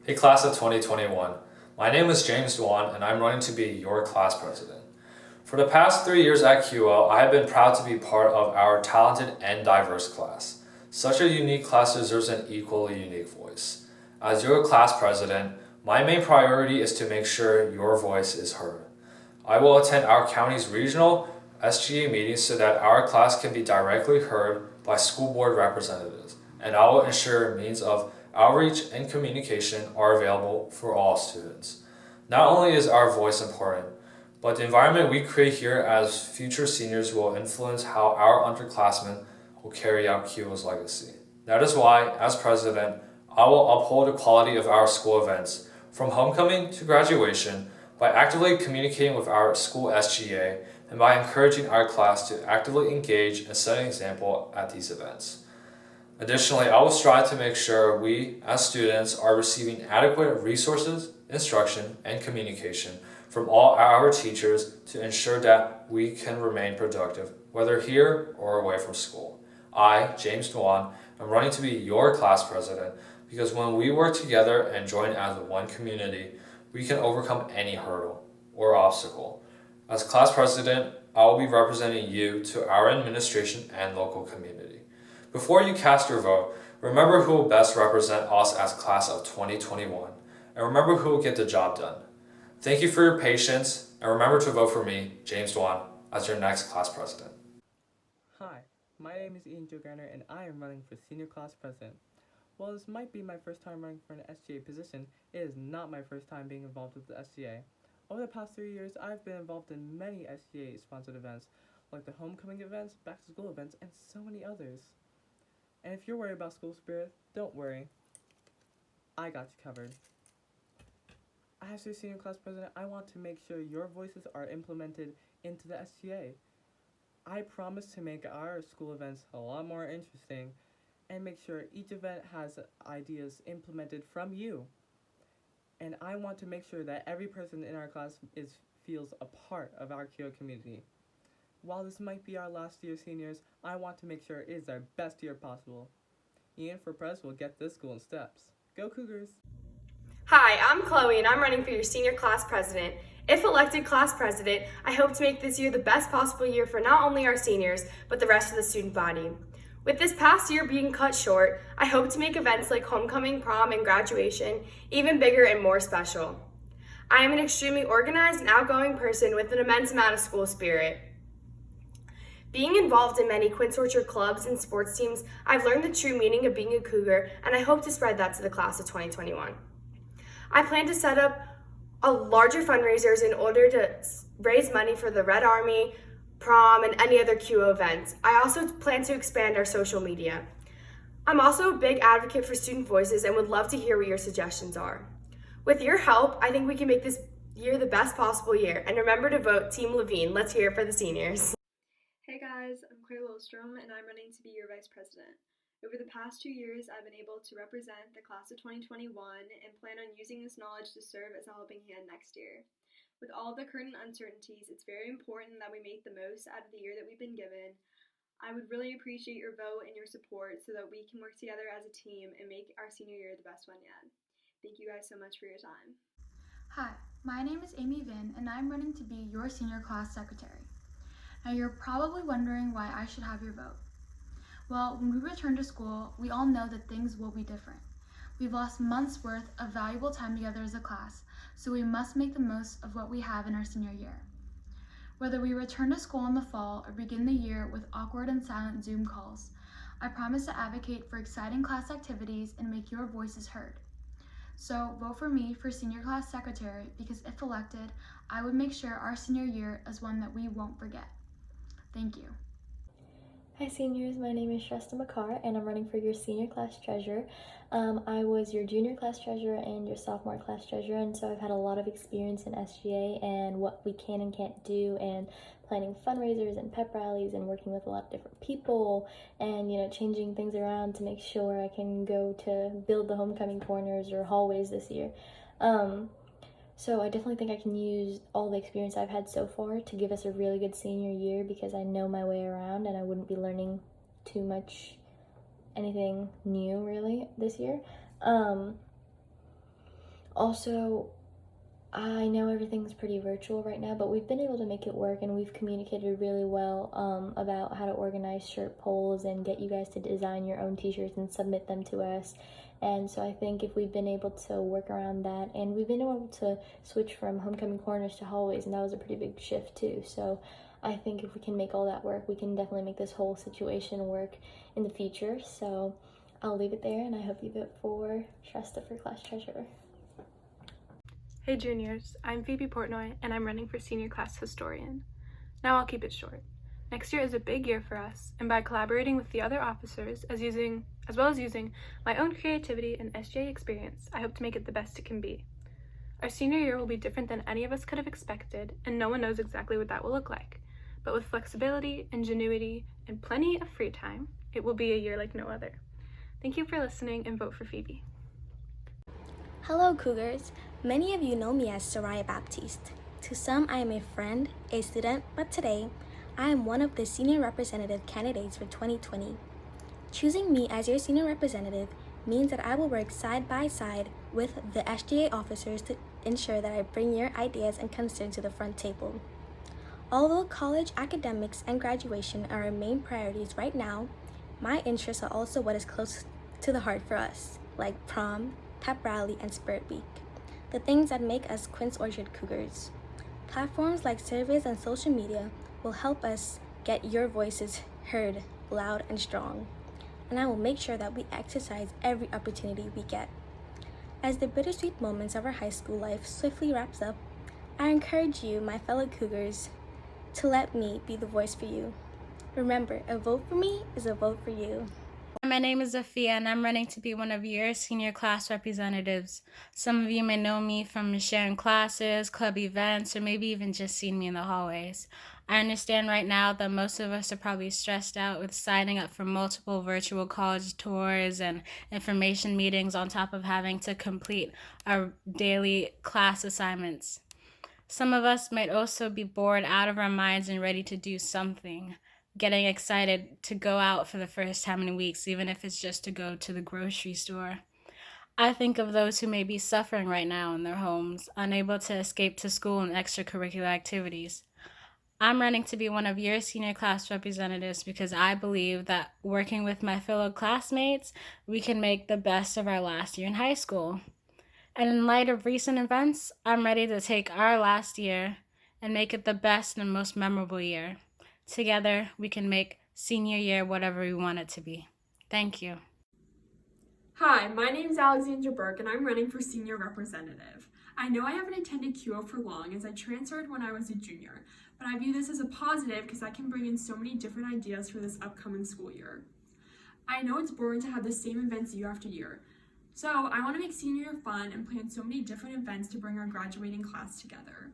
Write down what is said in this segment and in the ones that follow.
Hey class of 2021, my name is James Dwan and I'm running to be your class president. For the past 3 years at QL, I have been proud to be part of our talented and diverse class. Such a unique class deserves an equally unique voice. As your class president, my main priority is to make sure your voice is heard. I will attend our county's regional SGA meetings so that our class can be directly heard by school board representatives, and I will ensure means of outreach and communication are available for all students. Not only is our voice important, but the environment we create here as future seniors will influence how our underclassmen will carry out QL's legacy. That is why, as president, I will uphold the quality of our school events, from homecoming to graduation, by actively communicating with our school SGA and by encouraging our class to actively engage and set an example at these events. Additionally, I will strive to make sure we, as students, are receiving adequate resources, instruction, and communication from all our teachers to ensure that we can remain productive, whether here or away from school. I, James Dwan, am running to be your class president because when we work together and join as one community, we can overcome any hurdle or obstacle. As class president, I will be representing you to our administration and local community. Before you cast your vote, remember who will best represent us as class of 2021, and remember who will get the job done. Thank you for your patience, and remember to vote for me, James Dwan, as your next class president. Hi, my name is Ian Joe Garner and I am running for Senior Class President. While this might be my first time running for an SGA position, it is not my first time being involved with the SGA. Over the past 3 years, I've been involved in many SGA sponsored events, like the homecoming events, back to school events, and so many others. And if you're worried about school spirit, don't worry. I got you covered. As your Senior Class President, I want to make sure your voices are implemented into the SGA. I promise to make our school events a lot more interesting and make sure each event has ideas implemented from you. And I want to make sure that every person in our class feels a part of our QO community. While this might be our last year seniors, I want to make sure it is our best year possible. Ian for Pres will get this school in steps. Go Cougars! Hi, I'm Chloe and I'm running for your senior class president. If elected class president, I hope to make this year the best possible year for not only our seniors, but the rest of the student body. With this past year being cut short, I hope to make events like homecoming, prom, and graduation even bigger and more special. I am an extremely organized and outgoing person with an immense amount of school spirit. Being involved in many Quince Orchard clubs and sports teams, I've learned the true meaning of being a Cougar, and I hope to spread that to the class of 2021. I plan to set up a larger fundraisers in order to raise money for the Red Army, prom, and any other QO events. I also plan to expand our social media. I'm also a big advocate for student voices and would love to hear what your suggestions are. With your help, I think we can make this year the best possible year. And remember to vote Team Levine. Let's hear it for the seniors. Hey guys, I'm Claire Lilstrom and I'm running to be your Vice President. Over the past 2 years, I've been able to represent the class of 2021 and plan on using this knowledge to serve as a helping hand next year. With all the current uncertainties, it's very important that we make the most out of the year that we've been given. I would really appreciate your vote and your support so that we can work together as a team and make our senior year the best one yet. Thank you guys so much for your time. Hi, my name is Amy Vin and I'm running to be your senior class secretary. Now you're probably wondering why I should have your vote. Well, when we return to school, we all know that things will be different. We've lost months worth of valuable time together as a class, so we must make the most of what we have in our senior year. Whether we return to school in the fall or begin the year with awkward and silent Zoom calls, I promise to advocate for exciting class activities and make your voices heard. So vote for me for senior class secretary because if elected, I would make sure our senior year is one that we won't forget. Thank you. Hi seniors, my name is Shresta Makar and I'm running for your senior class treasurer. I was your junior class treasurer and your sophomore class treasurer, and so I've had a lot of experience in SGA and what we can and can't do, and planning fundraisers and pep rallies and working with a lot of different people and changing things around to make sure I can go to build the homecoming corners or hallways this year. So I definitely think I can use all the experience I've had so far to give us a really good senior year because I know my way around and I wouldn't be learning too much anything new really this year. Also, I know everything's pretty virtual right now, but we've been able to make it work, and we've communicated really well about how to organize shirt polls and get you guys to design your own t-shirts and submit them to us. And so I think if we've been able to work around that, and we've been able to switch from homecoming corners to hallways, and that was a pretty big shift too. So I think if we can make all that work, we can definitely make this whole situation work in the future. So I'll leave it there, and I hope you vote for Shrestha for class treasurer. Hey juniors, I'm Phoebe Portnoy and I'm running for senior class historian. Now I'll keep it short. Next year is a big year for us, and by collaborating with the other officers as well as using my own creativity and SGA experience, I hope to make it the best it can be. Our senior year will be different than any of us could have expected, and no one knows exactly what that will look like. But with flexibility, ingenuity, and plenty of free time, it will be a year like no other. Thank you for listening, and vote for Phoebe. Hello, Cougars. Many of you know me as Soraya Baptiste. To some, I am a friend, a student, but today, I am one of the senior representative candidates for 2020. Choosing me as your senior representative means that I will work side by side with the SGA officers to ensure that I bring your ideas and concerns to the front table. Although college academics and graduation are our main priorities right now, my interests are also what is close to the heart for us, like prom, pep rally, and Spirit Week, the things that make us Quince Orchard Cougars. Platforms like surveys and social media will help us get your voices heard loud and strong, and I will make sure that we exercise every opportunity we get. As the bittersweet moments of our high school life swiftly wraps up, I encourage you, my fellow Cougars, to let me be the voice for you. Remember, a vote for me is a vote for you. My name is Afia, and I'm running to be one of your senior class representatives. Some of you may know me from sharing classes, club events, or maybe even just seeing me in the hallways. I understand right now that most of us are probably stressed out with signing up for multiple virtual college tours and information meetings on top of having to complete our daily class assignments. Some of us might also be bored out of our minds and ready to do something, getting excited to go out for the first time in weeks, even if it's just to go to the grocery store. I think of those who may be suffering right now in their homes, unable to escape to school and extracurricular activities. I'm running to be one of your senior class representatives because I believe that working with my fellow classmates, we can make the best of our last year in high school. And in light of recent events, I'm ready to take our last year and make it the best and most memorable year. Together, we can make senior year whatever we want it to be. Thank you. Hi, my name is Alexandra Burke and I'm running for senior representative. I know I haven't attended QO for long as I transferred when I was a junior, but I view this as a positive because I can bring in so many different ideas for this upcoming school year. I know it's boring to have the same events year after year, so I want to make senior year fun and plan so many different events to bring our graduating class together.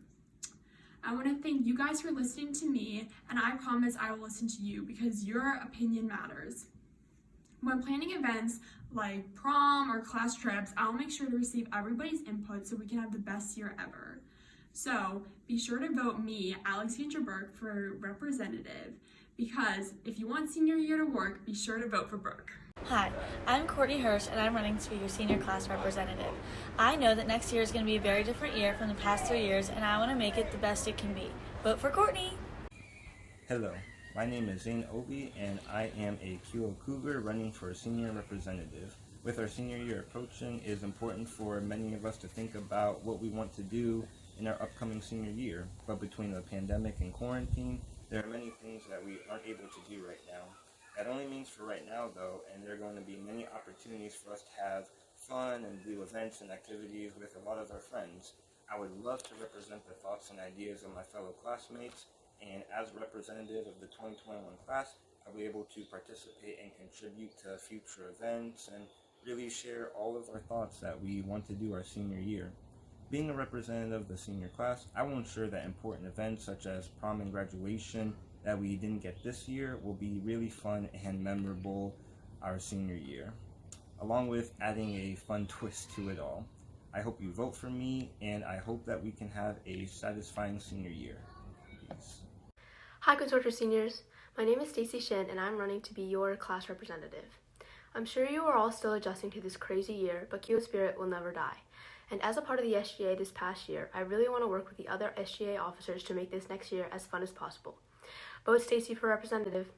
I want to thank you guys for listening to me, and I promise I will listen to you because your opinion matters. When planning events like prom or class trips, I'll make sure to receive everybody's input so we can have the best year ever. So be sure to vote me, Alexandra Burke, for representative, because if you want senior year to work, be sure to vote for Burke. Hi, I'm Courtney Hirsch and I'm running to be your senior class representative. I know that next year is going to be a very different year from the past 3 years and I want to make it the best it can be. Vote for Courtney! Hello, my name is Zane Obi and I am a QO Cougar running for senior representative. With our senior year approaching, it is important for many of us to think about what we want to do in our upcoming senior year. But between the pandemic and quarantine, there are many things that we aren't able to do right now. That only means for right now though, and there are going to be many opportunities for us to have fun and do events and activities with a lot of our friends. I would love to represent the thoughts and ideas of my fellow classmates, and as a representative of the 2021 class, I'll be able to participate and contribute to future events and really share all of our thoughts that we want to do our senior year. Being a representative of the senior class, I will ensure that important events such as prom and graduation that we didn't get this year will be really fun and memorable our senior year, along with adding a fun twist to it all. I hope you vote for me, and I hope that we can have a satisfying senior year. Peace. Hi, Quince Orchard seniors. My name is Stacy Shin, and I'm running to be your class representative. I'm sure you are all still adjusting to this crazy year, but QO spirit will never die. And as a part of the SGA this past year, I really want to work with the other SGA officers to make this next year as fun as possible. Vote Stacy for representative.